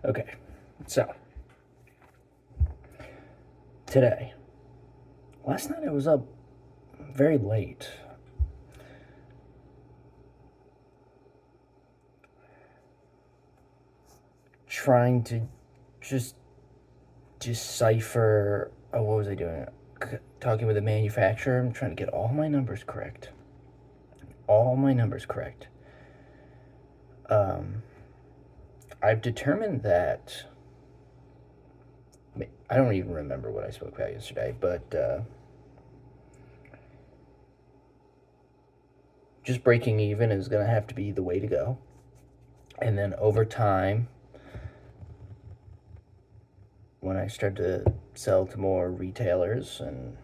Okay, so today, last night I was up very late. Trying to just decipher. Oh, what was I doing? Talking with a manufacturer. I'm trying to get all my numbers correct. All my numbers correct. I've determined that. I don't even remember what I spoke about yesterday, but just breaking even is going to have to be the way to go. And then over time, when I start to sell to more retailers and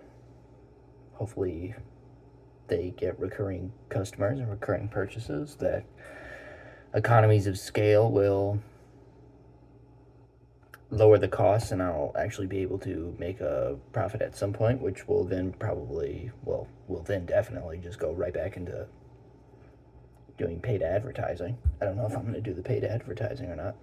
hopefully they get recurring customers and recurring purchases, that economies of scale will lower the costs and I'll actually be able to make a profit at some point, which will then will then definitely just go right back into doing paid advertising. I don't know if I'm going to do the paid advertising or not.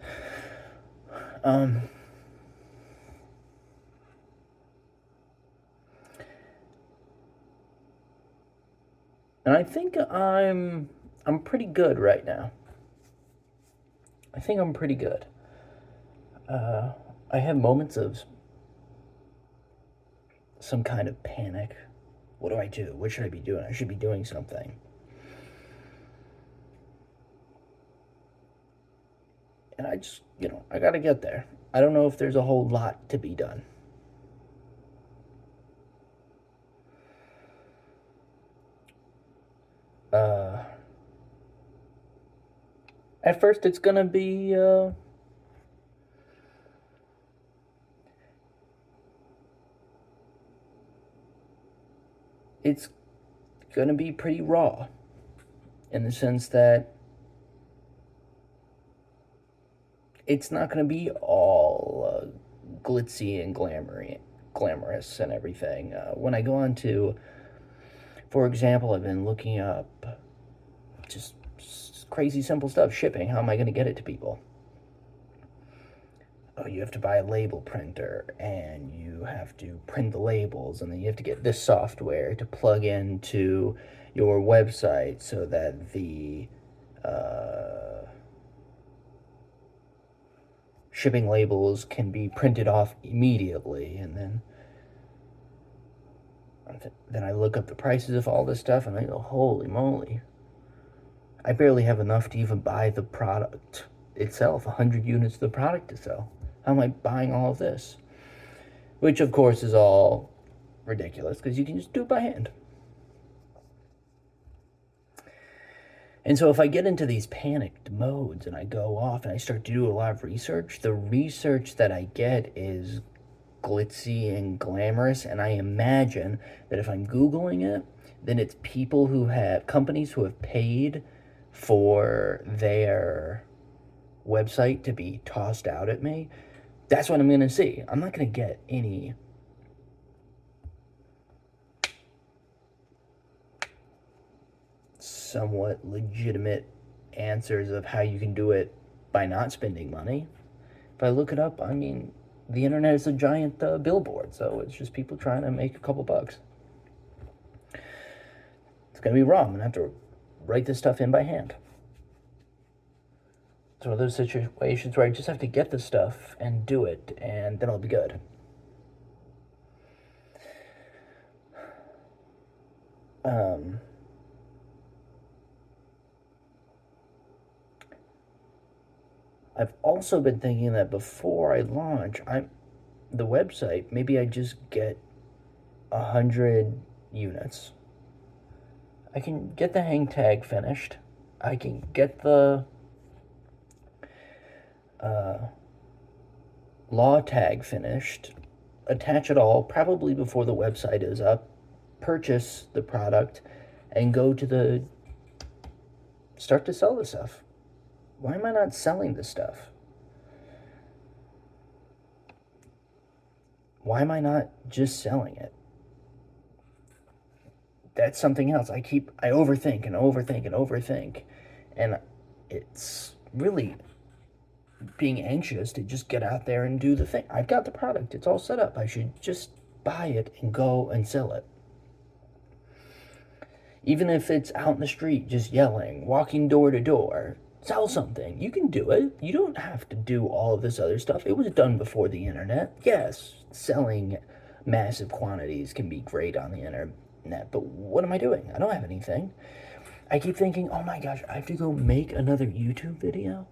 And I think I'm pretty good right now. I think I'm pretty good. I have moments of some kind of panic. What do I do? What should I be doing? I should be doing something. And I just, I got to get there. I don't know if there's a whole lot to be done. At first, it's going to be. It's going to be pretty raw in the sense that it's not going to be all glitzy and glamorous and everything. When I go on to, for example, I've been looking up just crazy simple stuff, shipping. How am I going to get it to people? Oh, you have to buy a label printer and you have to print the labels, and then you have to get this software to plug into your website so that the shipping labels can be printed off immediately. And then I look up the prices of all this stuff and I go, holy moly, I barely have enough to even buy the product itself, 100 units of the product to sell. How am I buying all of this? Which, of course, is all ridiculous because you can just do it by hand. And so if I get into these panicked modes and I go off and I start to do a lot of research, the research that I get is glitzy and glamorous. And I imagine that if I'm Googling it, then it's people who have, companies who have paid for their website to be tossed out at me. That's what I'm going to see. I'm not going to get any somewhat legitimate answers of how you can do it by not spending money. If I look it up, I mean, the internet is a giant billboard, so it's just people trying to make a couple bucks. It's going to be wrong. I'm going to have to write this stuff in by hand. It's one of those situations where I just have to get the stuff and do it, and then I'll be good. I've also been thinking that before I launch, the website, maybe I just get 100 units. I can get the hang tag finished. I can get the law tag finished, attach it all probably before the website is up, purchase the product, and go to start to sell the stuff. Why am I not selling this stuff? Why am I not just selling it? That's something else. I overthink and overthink and overthink. And it's really being anxious to just get out there and do the thing. I've got the product, it's all set up. I should just buy it and go and sell it. Even if it's out in the street just yelling, walking door to door, sell something. You can do it. You don't have to do all of this other stuff. It was done before the internet. Yes, selling massive quantities can be great on the internet, but what am I doing? I don't have anything. I keep thinking, oh my gosh, I have to go make another YouTube video?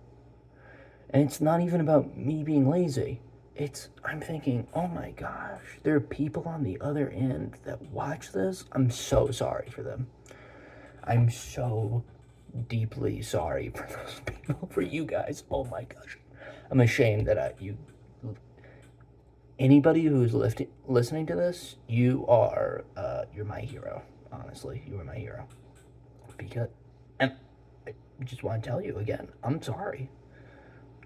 And it's not even about me being lazy. I'm thinking, oh my gosh, there are people on the other end that watch this. I'm so sorry for them. I'm so deeply sorry for those people, for you guys. Oh my gosh. I'm ashamed that anybody who's listening to this, you're my hero. Honestly, you are my hero. Because, and I just want to tell you again, I'm sorry.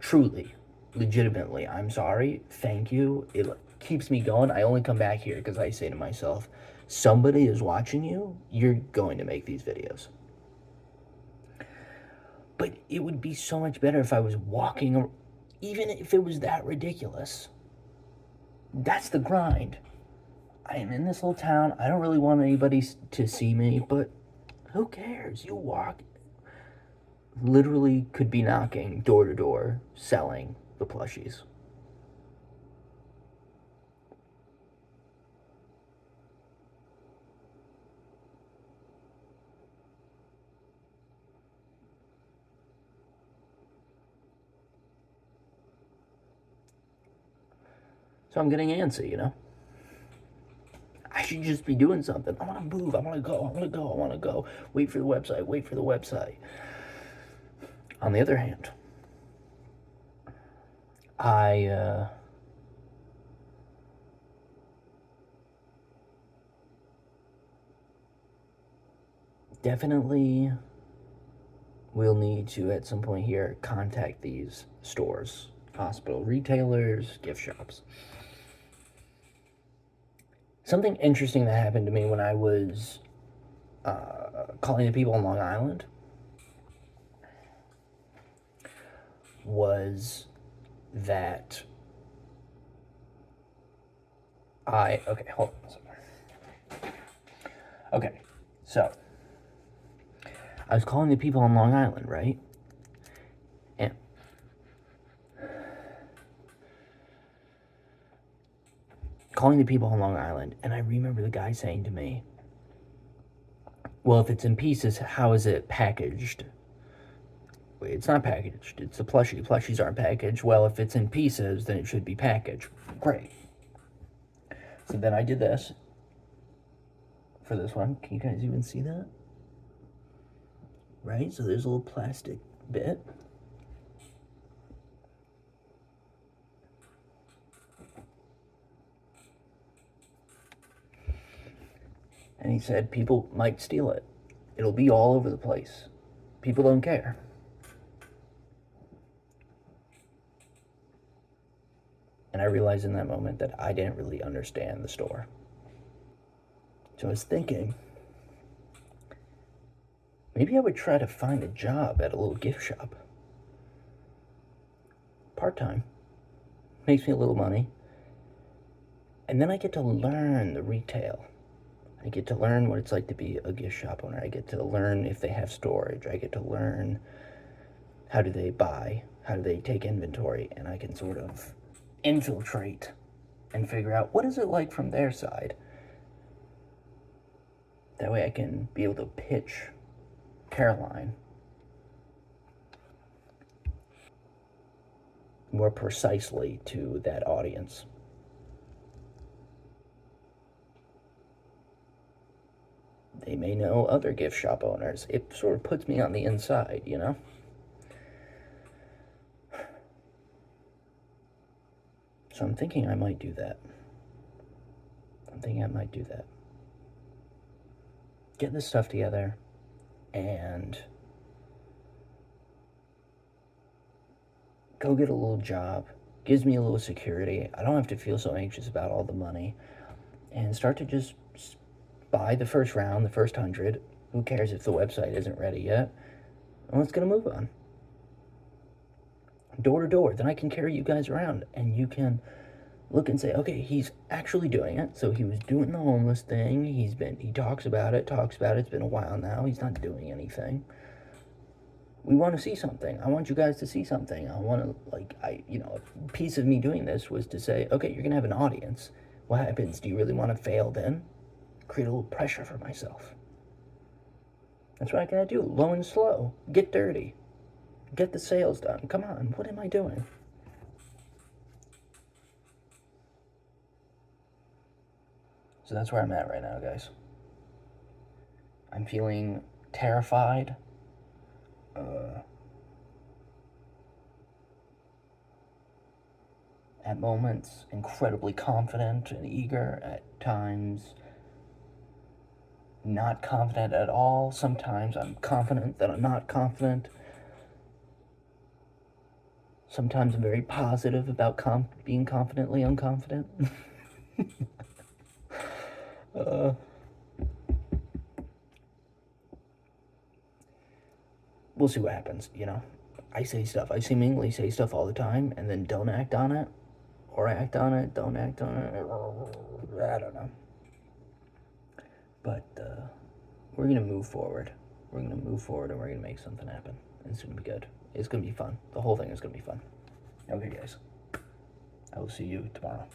Truly, legitimately, I'm sorry. Thank you. It keeps me going. I only come back here because I say to myself, somebody is watching you. You're going to make these videos. But it would be so much better if I was walking, even if it was that ridiculous. That's the grind. I am in this little town. I don't really want anybody to see me, but who cares? You walk. Literally could be knocking door to door, selling the plushies. So I'm getting antsy, you know? I should just be doing something. I want to move. I want to go. I want to go. I want to go. Wait for the website. Wait for the website. On the other hand, I definitely will need to, at some point here, contact these stores, hospital retailers, gift shops. Something interesting that happened to me when I was calling the people on Long Island was that okay, hold on a second. Okay, so I was calling the people on Long Island, right? And calling the people on Long Island, and I remember the guy saying to me, well, if it's in pieces, how is it packaged? Wait, it's not packaged. It's a plushie. Plushies aren't packaged. Well, if it's in pieces, then it should be packaged. Great. So then I did this for this one. Can you guys even see that? Right? So there's a little plastic bit. And he said people might steal it. It'll be all over the place. People don't care. And I realized in that moment that I didn't really understand the store. So I was thinking, maybe I would try to find a job at a little gift shop. Part-time. Makes me a little money. And then I get to learn the retail. I get to learn what it's like to be a gift shop owner. I get to learn if they have storage. I get to learn how do they buy, how do they take inventory, and I can sort of infiltrate and figure out what is it like from their side. That way I can be able to pitch Caroline more precisely to that audience. They may know other gift shop owners. It sort of puts me on the inside, you know? So I'm thinking I might do that. Get this stuff together and go get a little job. Gives me a little security. I don't have to feel so anxious about all the money. And start to just buy the first round, the first 100. Who cares if the website isn't ready yet? And let's get a move on. door to door. Then I can carry you guys around and you can look and say, okay, he's actually doing it. So he was doing the homeless thing. He talks about it. It's been a while now. He's not doing anything. We want to see something. I want you guys to see something. I want to, a piece of me doing this was to say, okay, you're going to have an audience. What happens? Do you really want to fail then? Create a little pressure for myself. That's what I gotta do. Low and slow. Get dirty. Get the sales done. Come on. What am I doing? So that's where I'm at right now, guys. I'm feeling terrified. At moments, incredibly confident and eager. At times, not confident at all. Sometimes I'm confident that I'm not confident. Sometimes I'm very positive about being confidently unconfident. We'll see what happens, I say stuff. I seemingly say stuff all the time and then don't act on it. Or act on it, don't act on it. I don't know. But we're going to move forward. We're going to move forward and we're going to make something happen. It's going to be good. It's going to be fun. The whole thing is going to be fun. Okay, guys. I will see you tomorrow.